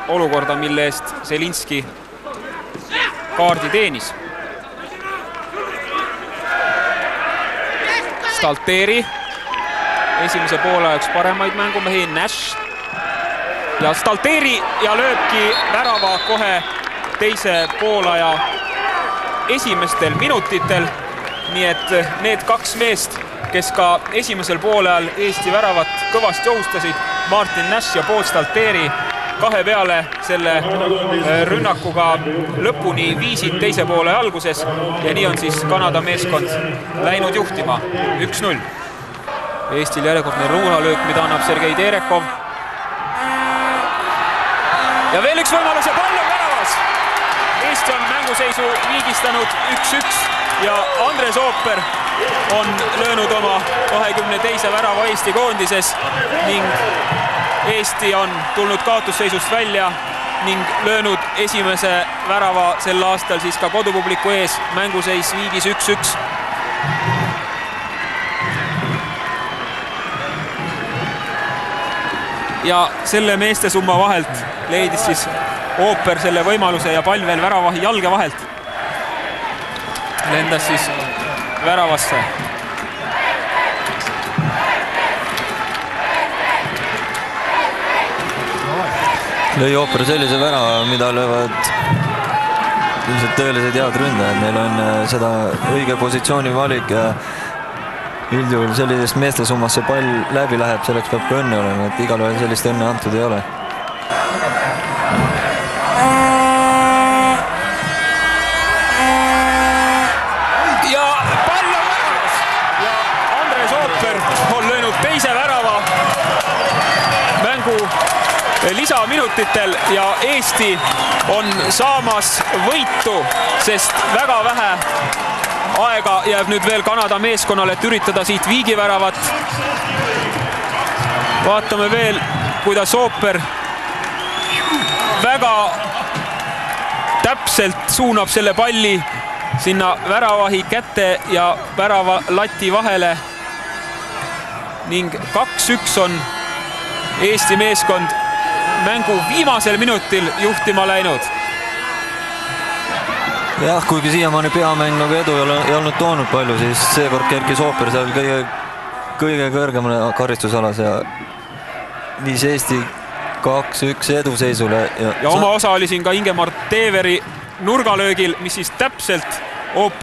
olukorda, mille eest Zelinski kaardi teenis. Stalteri esimese poole üks paremaid mängumehi, Nash ja Stalteri ja lööbki värava kohe teise poolaja esimestel minutitel. Nii et need kaks meest, kes ka esimesel poolajal Eesti väravat kõvasti ohustasid, Martin Nash ja Paul Stalteri, kahe peale selle rünnakuga lõpuni viisid teise poole alguses ja nii on siis Kanada meeskond läinud juhtima 1-0. Eestil järjekordne ruunalöök, mida annab Sergei Terekov. Ja veel üks võimalus ja pall on väravas. Eesti on mänguseisu viigistanud 1-1 ja Andres Ooper on löönud oma 22. värava Eesti koondises ning Eesti on tulnud kaotusseisust välja ning löönud esimese värava sel aastal siis ka kodupubliku ees, mänguseis viigis 1-1. Ja selle meeste summa vahelt leidis siis Ooper selle võimaluse ja pall veel väravahi jalge vahelt lendas siis väravasse. Lõi Ooper sellise värava, mida löövad ilmselt tõelised head ründajad. Neil on seda õige positsiooni valik ja üldjuhul sellisest meeste summast see pall läbi läheb, selleks peab ka õnne olema, et igal ühel sellist õnne antud ei ole. Ja pall on väravas ja Andres Ooper on löönud teise värava mängu lisaminutitel ja Eesti on saamas võitu, sest väga vähe aega jääb nüüd veel Kanada meeskonnale, et üritada siit viigiväravat. Vaatame veel, kuidas Ooper väga täpselt suunab selle palli sinna väravahi kätte ja värava lati vahele ning 2-1 on Eesti meeskond mängu viimasel minutil juhtima läinud. Jah, kuigi siiamaani peamäng nagu edu ei olnud toonud palju, siis seekord kerkis Ooper seal kõige kõrgemale karistusalas ja viis Eesti 2-1 eduseisule. Ja oma osa oli siin ka Ingemar Teeveri nurgalöögil, mis siis täpselt Ooper